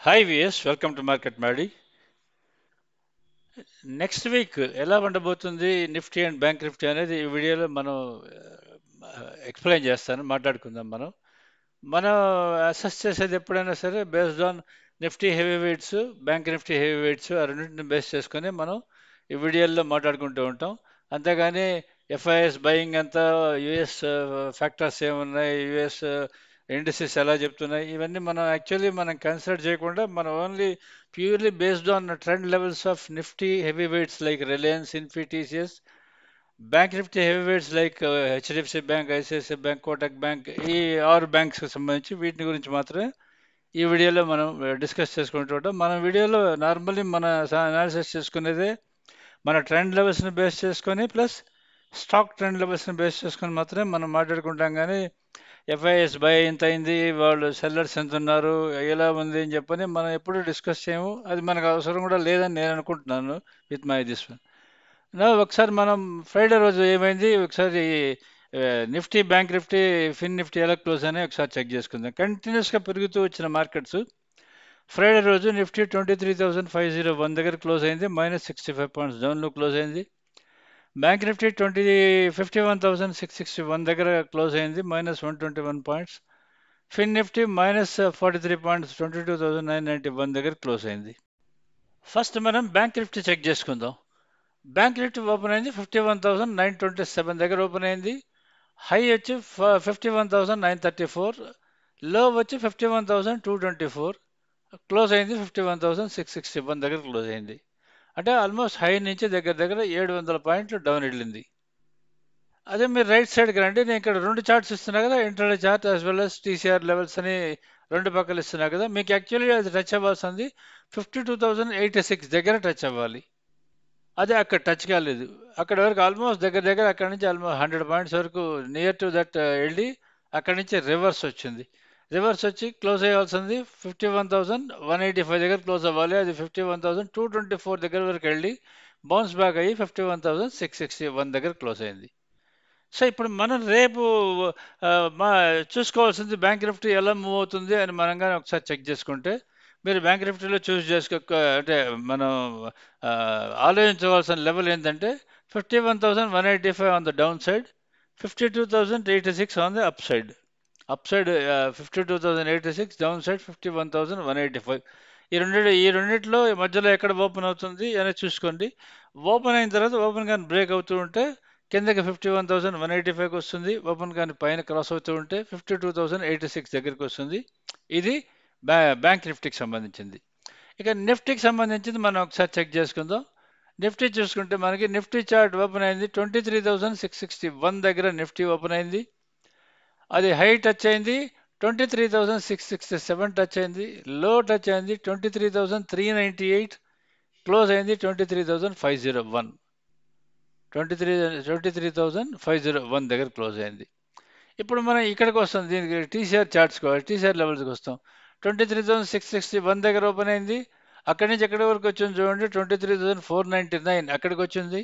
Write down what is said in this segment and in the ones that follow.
Hi విఎస్, welcome to market Maddy. Next week ఎలా ఉండబోతుంది నిఫ్టీ అండ్ బ్యాంక్ నిఫ్టీ అనేది ఈ వీడియోలో మనం ఎక్స్ప్లెయిన్ చేస్తాను, మాట్లాడుకుందాం. మనం అసెస్ చేసేది ఎప్పుడైనా సరే based on Nifty heavy weights, bank Nifty heavy weights ఆ రెండింటిని బేస్ చేసుకొని మనం ఈ వీడియోల్లో మాట్లాడుకుంటూ ఉంటాం. అంతేగాని ఎఫ్ఐఎస్ బయింగ్ అంతా, యుఎస్ ఫ్యాక్టర్స్ ఏమున్నాయి, యుఎస్ ఇండస్ట్రీస్ ఎలా చెప్తున్నాయి, ఇవన్నీ మనం కన్సిడర్ చేయకుండా మనం only purely based on trend levels of Nifty heavy weights like Reliance, Infy, TCS, bank Nifty heavy weights like HDFC bank, ICICI bank, Kotak bank, ఈ ఆరు బ్యాంక్స్కి సంబంధించి వీటిని గురించి మాత్రమే ఈ వీడియోలో మనం డిస్కస్ చేసుకుంటూ ఉంటాం. మన వీడియోలో నార్మల్లీ మన అనాలిసిస్ చేసుకునేదే మన ట్రెండ్ లెవెల్స్ని బేస్ చేసుకొని ప్లస్ స్టాక్ ట్రెండ్ లెవెల్స్ని బేస్ చేసుకొని మాత్రమే మనం మాట్లాడుకుంటాం. కానీ ఎఫ్ఐఎస్ బై ఎంత అయింది, వాళ్ళు సెల్లర్స్ ఎంత ఉన్నారు, ఎలా ఉంది అని చెప్పని మనం ఎప్పుడూ డిస్కస్ చేయము. అది మనకు అవసరం కూడా లేదని నేను అనుకుంటున్నాను విత్ మై దిస్ వన్. ఒకసారి మనం ఫ్రైడే రోజు ఏమైంది, ఒకసారి Nifty, bank Nifty, Fin Nifty ఎలా క్లోజ్ అని ఒకసారి చెక్ చేసుకుందాం. కంటిన్యూస్గా పెరుగుతూ వచ్చిన మార్కెట్స్ ఫ్రైడే రోజు నిఫ్టీ 23,501 దగ్గర క్లోజ్ అయింది, -65 పాయింట్స్ డౌన్లో క్లోజ్ అయింది. బ్యాంక్ నిఫ్టీ 51,661 దగ్గర క్లోజ్ అయింది, -121 పాయింట్స్. ఫిన్ నిఫ్టీ -43 పాయింట్స్, 22,991 దగ్గర క్లోజ్ అయింది. ఫస్ట్ మనం బ్యాంక్ నిఫ్టీ చెక్ చేసుకుందాం. బ్యాంక్ నిఫ్టీ ఓపెన్ అయింది 51,927 దగ్గర ఓపెన్ అయింది. హై వచ్చి 51,934, లో వచ్చి 51,224, క్లోజ్ అయింది 51,661 దగ్గర క్లోజ్ అయింది. అంటే ఆల్మోస్ట్ హై నుంచి దగ్గర దగ్గర 700 పాయింట్లు డౌన్ వెళ్ళింది. అదే మీరు రైట్ సైడ్కి రండి, నేను ఇక్కడ రెండు చార్ట్స్ ఇస్తున్నా కదా, intraday chart as well as TCR levels అని రెండు పక్కలు ఇస్తున్నా కదా. మీకు యాక్చువల్లీ అది టచ్ అవ్వాల్సింది 52,086 దగ్గర టచ్ అవ్వాలి. అదే అక్కడ టచ్ కాలేదు. అక్కడ వరకు ఆల్మోస్ట్ దగ్గర దగ్గర అక్కడ నుంచి ఆల్మోస్ట్ 100 పాయింట్స్ వరకు నియర్ టు దట్ వెళ్ళి అక్కడి నుంచి రివర్స్ వచ్చింది. రివర్స్ వచ్చి క్లోజ్ అయ్యాల్సింది 51,185 దగ్గర క్లోజ్ అవ్వాలి. అది 51,224 దగ్గర వరకు వెళ్ళి బౌన్స్ బ్యాక్ అయ్యి 51,661 దగ్గర క్లోజ్ అయింది. సో ఇప్పుడు మనం రేపు ఆ, మా చూసుకోవాల్సింది బ్యాంక్ నిఫ్టీ ఎలా మూవ్ అవుతుంది అని మనం కానీ ఒకసారి చెక్ చేసుకుంటే, మీరు బ్యాంక్ నిఫ్టీలో అంటే మనం ఆ, ఆలోచించవలసిన లెవెల్ ఏంటంటే 51,185 on the down side, 52,086 on the up side. Up side 52,086, down side 51,185. ఈ రెండిట్లో మధ్యలో ఎక్కడ ఓపెన్ అవుతుంది అనేది చూసుకోండి. ఓపెన్ అయిన తర్వాత ఓపెన్ కానీ బ్రేక్ అవుతూ ఉంటే కిందకి 51,185కి వస్తుంది. ఓపెన్ కానీ పైన క్రాస్ అవుతూ ఉంటే 52,086 దగ్గరికి వస్తుంది. ఇది బ్యాంక్ నిఫ్టీకి సంబంధించింది. ఇక నిఫ్టీకి సంబంధించింది మనం ఒకసారి చెక్ చేసుకుందాం. నిఫ్టీ చూసుకుంటే మనకి నిఫ్టీ చార్ట్ ఓపెన్ అయింది 23,661 దగ్గర నిఫ్టీ ఓపెన్ అయింది. అది హై టచ్ అయింది 23,667 టచ్ అయింది, లో టచ్ అయింది 23,398, క్లోజ్ అయింది 23,501. 23,501 దగ్గర క్లోజ్ అయింది. ఇప్పుడు మనం ఇక్కడికి వస్తాం, దీనికి టీసీఆర్ చార్ట్స్ టీసీఆర్ లెవెల్స్కి వస్తాం. 23,661 దగ్గర ఓపెన్ అయింది. అక్కడి నుంచి ఎక్కడి వరకు వచ్చింది చూడండి, 23,499 అక్కడికి వచ్చింది.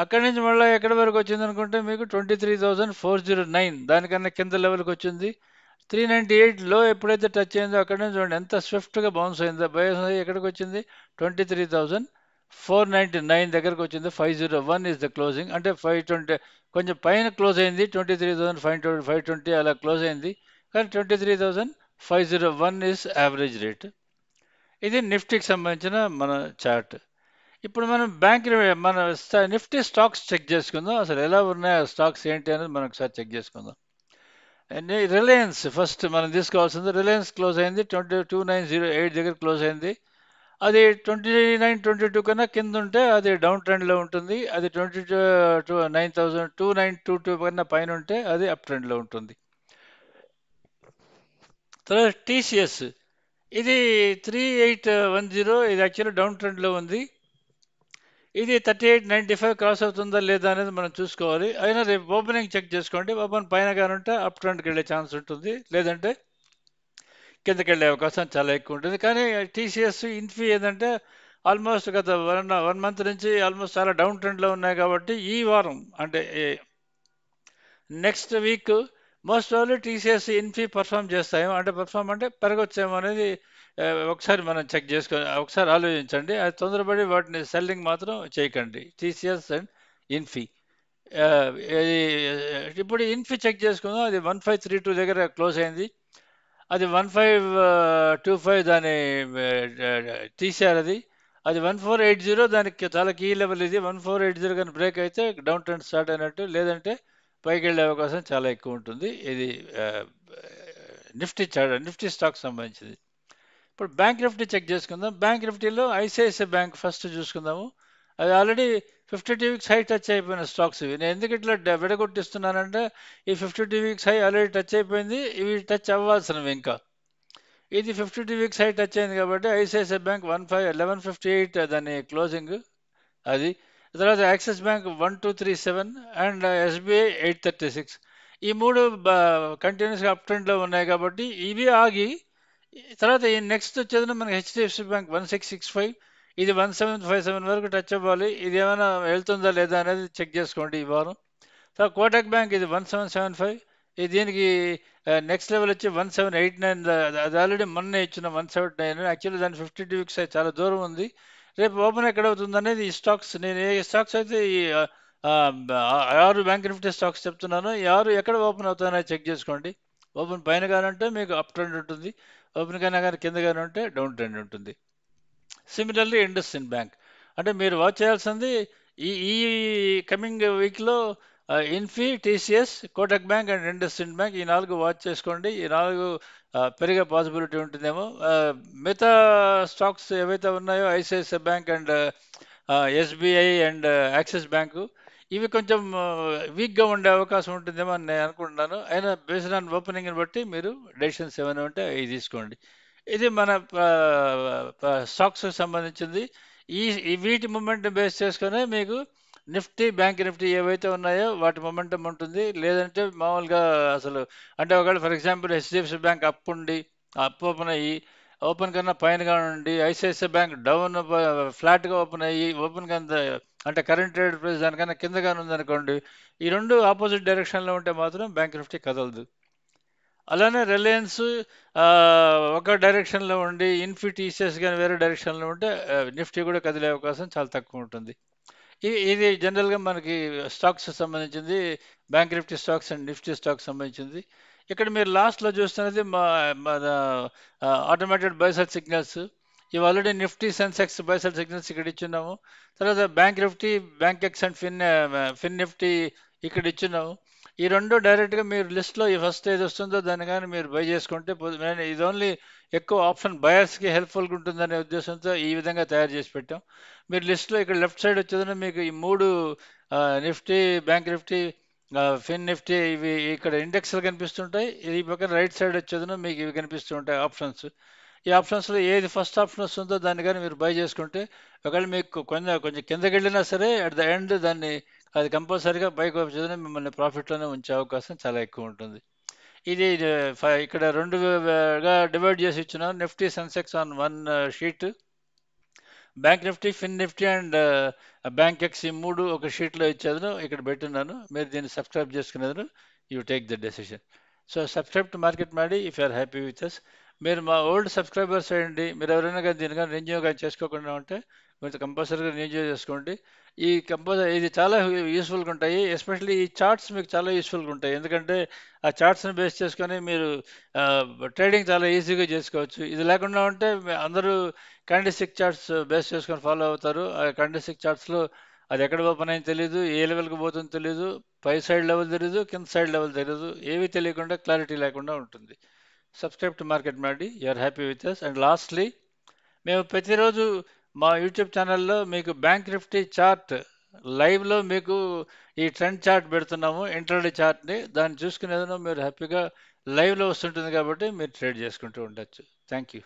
అక్కడి నుంచి మళ్ళీ ఎక్కడి వరకు వచ్చింది అనుకుంటే మీకు 23,409 దానికన్నా కింద లెవెల్కి వచ్చింది. 398 లో ఎప్పుడైతే టచ్ అయిందో అక్కడి నుంచి చూడండి ఎంత స్విఫ్ట్గా బౌన్స్ అయిందో. బౌన్స్ అయ్యి ఎక్కడికి వచ్చింది, 23,499 దగ్గరకు వచ్చింది. 501 ఇస్ ద క్లోజింగ్, అంటే 520 కొంచెం పైన క్లోజ్ అయింది. 23,520 అలా క్లోజ్ అయింది. కానీ 23,501 ఇస్ యావరేజ్ రేట్. ఇది నిఫ్టీకి సంబంధించిన మన చార్ట్. ఇప్పుడు మనం మన నిఫ్టీ స్టాక్స్ చెక్ చేసుకుందాం. అసలు ఎలా ఉన్నాయి ఆ స్టాక్స్ ఏంటి అనేది మనం ఒకసారి చెక్ చేసుకుందాం. రిలయన్స్ ఫస్ట్ మనం తీసుకోవాల్సింది. రిలయన్స్ క్లోజ్ అయింది 22,908 దగ్గర క్లోజ్ అయింది. అది 2922 కన్నా కింద ఉంటే అది డౌన్ ట్రెండ్లో ఉంటుంది. అది 2922 కన్నా పైన ఉంటే అది అప్ ట్రెండ్లో ఉంటుంది. తర్వాత టీసీఎస్ ఇది 3810, ఇది యాక్చువల్లీ డౌన్ ట్రెండ్లో ఉంది. ఇది 3895 క్రాస్ అవుతుందా లేదా అనేది మనం చూసుకోవాలి. అయినా రేపు ఓపెనింగ్ చెక్ చేసుకోండి. ఓపెన్ పైన కానీ ఉంటే అప్ ట్రెండ్కి వెళ్ళే ఛాన్స్ ఉంటుంది, లేదంటే కిందకి వెళ్ళే అవకాశం చాలా ఎక్కువ ఉంటుంది. కానీ టీసీఎస్, ఇన్ఫీ ఏంటంటే ఆల్మోస్ట్ గత వన్ మంత్ నుంచి ఆల్మోస్ట్ చాలా డౌన్ ట్రెండ్లో ఉన్నాయి. కాబట్టి ఈ వారం అంటే నెక్స్ట్ వీక్ మోస్ట్ ఆఫ్లీ టీసీఎస్, ఇన్ఫీ పర్ఫామ్ చేస్తాయేమో, అంటే పెరగొచ్చేమో అనేది ఒకసారి మనం చెక్ చేసుకొని ఒకసారి ఆలోచించండి. అది తొందరపడి వాటిని సెల్లింగ్ మాత్రం చేయకండి. TCS and Infy. ఇది ఇప్పుడు ఇన్ఫీ చెక్ చేసుకుందాం. అది 1532 దగ్గర క్లోజ్ అయింది. అది 1525 దాన్ని తీశారు. అది 1480 దానికి చాలా కీ లెవెల్. ఇది 1480 కానీ బ్రేక్ అయితే డౌన్ ట్రెండ్ స్టార్ట్ అయినట్టు, లేదంటే పైకి వెళ్ళే అవకాశం చాలా ఎక్కువ ఉంటుంది. ఇది నిఫ్టీ స్టాక్ సంబంధించింది. ఇప్పుడు బ్యాంక్ నిఫ్టీ చెక్ చేసుకుందాం. బ్యాంక్ నిఫ్టీలో ఐసిఐసిఐ బ్యాంక్ ఫస్ట్ చూసుకుందాము. అది ఆల్రెడీ 52 వీక్స్ హై టచ్ అయిపోయిన స్టాక్స్ ఇవి. నేను ఎందుకు ఇట్లా విడగొట్టిస్తున్నానంటే, ఈ 52 వీక్స్ హై ఆల్రెడీ టచ్ అయిపోయింది. ఇవి టచ్ అవ్వాల్సినవి ఇంకా. ఇది 52 వీక్స్ హై టచ్ అయింది కాబట్టి ఐసిఐసిఐ బ్యాంక్ 1158 దాని క్లోజింగ్. అది తర్వాత యాక్సిస్ బ్యాంక్ 1237 అండ్ ఎస్బీఐ 836. ఈ మూడు కంటిన్యూస్గా అప్ ట్రెండ్లో ఉన్నాయి కాబట్టి ఇవి ఆగి తర్వాత ఈ నెక్స్ట్ వచ్చేది మనకి హెచ్డిఎఫ్సి బ్యాంక్ 1665. ఇది 1757 వరకు టచ్ అవ్వాలి. ఇది ఏమైనా వెళ్తుందా లేదా అనేది చెక్ చేసుకోండి ఈ వారం. తర్వాత కోటక్ బ్యాంక్ ఇది 1775. ఇది దీనికి నెక్స్ట్ లెవెల్ వచ్చి 1789. అది ఆల్రెడీ మొన్న ఇచ్చిన 179. యాక్చువల్లీ దాని 52 వీక్స్ చాలా దూరం ఉంది. రేపు ఓపెన్ ఎక్కడ అవుతుంది అనేది ఈ స్టాక్స్, నేను ఏ స్టాక్స్ అయితే ఈ 6 బ్యాంక్ నిఫ్టీ స్టాక్స్ చెప్తున్నాను, ఈ 6 ఎక్కడ ఓపెన్ అవుతాయని చెక్ చేసుకోండి. ఓపెన్ పైన కానీ ఉంటే మీకు అప్ ట్రెండ్ ఉంటుంది, ఓపెన్ కైనా కానీ కింద కానీ ఉంటే డౌన్ ట్రెండ్ ఉంటుంది. Similarly Indus in bank. అంటే మీరు వాచ్ చేయాల్సింది ఈ ఈ కమింగ్ వీక్లో Infy, TCS, Kotak bank and Indus in bank, ఈ 4 వాచ్ చేసుకోండి. ఈ 4 పెరిగే పాసిబిలిటీ ఉంటుందేమో. మిగతా స్టాక్స్ ఏవైతే ఉన్నాయో ICICI bank and SBI and axis bank, ఇవి కొంచెం వీక్గా ఉండే అవకాశం ఉంటుందేమో అని నేను అనుకుంటున్నాను. అయినా బేస్డ్ ఆన్ ఓపెనింగ్ని బట్టి మీరు డెసిషన్స్ ఏమైనా ఉంటే అవి తీసుకోండి. ఇది మన స్టాక్స్ సంబంధించింది. వీటి మూమెంట్ బేస్ చేసుకునే మీకు నిఫ్టీ, బ్యాంక్ నిఫ్టీ ఏవైతే ఉన్నాయో వాటి మొమెంటం ఉంటుంది. లేదంటే మామూలుగా అసలు అంటే ఒకవేళ for example HDFC bank up ఉండి అప్ ఓపెన్ అయ్యి ఓపెన్ కన్నా పైనగా ఉండి ఐసిఐసిఐ బ్యాంక్ డౌన్ ఫ్లాట్గా ఓపెన్ అయ్యి ఓపెన్ కన్నా అంటే కరెంట్ ట్రేడ్ ప్రైస్ దానికన్నా కిందగానే ఉందనుకోండి, ఈ రెండు ఆపోజిట్ డైరెక్షన్లో ఉంటే మాత్రం బ్యాంక్ నిఫ్టీ కదలదు. అలానే రిలయన్స్ ఒక డైరెక్షన్లో ఉండి ఇన్ఫీ, టీసీఎస్ కానీ వేరే డైరెక్షన్లో ఉంటే నిఫ్టీ కూడా కదిలే అవకాశం చాలా తక్కువ ఉంటుంది. ఇది జనరల్గా మనకి స్టాక్స్ సంబంధించింది, bank Nifty stocks and Nifty stocks సంబంధించింది. ఇక్కడ మీరు లాస్ట్లో చూస్తున్నది మన ఆటోమేటెడ్ బైసెల్ సిగ్నల్స్. ఇవి already Nifty, Sensex buy sell signals ఇక్కడ ఇచ్చున్నాము. తర్వాత bank Nifty, Bankex and fin Nifty ఇక్కడ ఇచ్చున్నాము. ఈ రెండు డైరెక్ట్గా మీరు లిస్ట్లో ఈ ఫస్ట్ ఏది వస్తుందో దాన్ని కానీ మీరు బై చేసుకుంటే ఇది ఓన్లీ ఎక్కువ ఆప్షన్ బయర్స్కి హెల్ప్ఫుల్గా ఉంటుందనే ఉద్దేశంతో ఈ విధంగా తయారు చేసి పెట్టాం. మీరు లిస్ట్లో ఇక్కడ లెఫ్ట్ సైడ్ వచ్చేదని మీకు ఈ 3 Nifty, bank Nifty, Fin Nifty ఇవి ఇక్కడ ఇండెక్స్లు కనిపిస్తుంటాయి. ఈ పక్కన రైట్ సైడ్ వచ్చేదని మీకు ఇవి కనిపిస్తూ ఉంటాయి ఆప్షన్స్. ఈ ఆప్షన్స్లో ఏది ఫస్ట్ ఆప్షన్ వస్తుందో దాన్ని కానీ మీరు బై చేసుకుంటే ఒకవేళ మీకు కొంచెం కిందకి వెళ్ళినా సరే అట్ ద ఎండ్ దాన్ని అది కంపల్సరీగా పైకి వచ్చేదని మిమ్మల్ని ప్రాఫిట్లోనే ఉంచే అవకాశం చాలా ఎక్కువ ఉంటుంది. ఇది ఇక్కడ 2గా డివైడ్ చేసి ఇచ్చిన Nifty, Sensex on 1 sheet, bank Nifty, Fin Nifty and Bankex ఈ 3 ఒక షీట్లో ఇచ్చేదను ఇక్కడ పెట్టున్నాను. మీరు దీన్ని సబ్స్క్రైబ్ చేసుకునేదను. You take the decision. So subscribe to market Maddy if you're happy with us. మీరు మా ఓల్డ్ సబ్స్క్రైబర్స్ అయ్యండి. మీరు ఎవరైనా కానీ దీని కానీ రెన్యూ కానీ చేసుకోకుండా ఉంటే మీరు కంపల్సరీగా రెన్యూ చేసుకోండి. ఇది చాలా యూస్ఫుల్గా ఉంటాయి. ఎస్పెషల్లీ ఈ చార్ట్స్ మీకు చాలా యూస్ఫుల్గా ఉంటాయి. ఎందుకంటే ఆ చార్ట్స్ని బేస్ చేసుకొని మీరు ట్రేడింగ్ చాలా ఈజీగా చేసుకోవచ్చు. ఇది లేకుండా ఉంటే అందరూ క్యాండిస్టిక్ చార్ట్స్ బేస్ చేసుకొని ఫాలో అవుతారు. ఆ క్యాండిస్టిక్ చార్ట్స్లో అది ఎక్కడ ఓపెన్ అయింది తెలియదు, ఏ లెవెల్కి పోతుందో తెలియదు, పై సైడ్ లెవెల్ తెలియదు, కింద సైడ్ లెవెల్ తెలియదు, ఏమీ తెలియకుండా క్లారిటీ లేకుండా ఉంటుంది. Subscribe to market Maddy, you're happy with us. And lastly, మేము ప్రతిరోజు మా యూట్యూబ్ ఛానల్లో మీకు బ్యాంక్ నిఫ్టీ చార్ట్ లైవ్లో మీకు ఈ ట్రెండ్ చార్ట్ పెడుతున్నాము, ఇంట్రాడే చార్ట్ని. దాన్ని చూసుకునేదో మీరు హ్యాపీగా లైవ్లో వస్తుంటుంది కాబట్టి మీరు ట్రేడ్ చేసుకుంటూ ఉండొచ్చు. Thank you.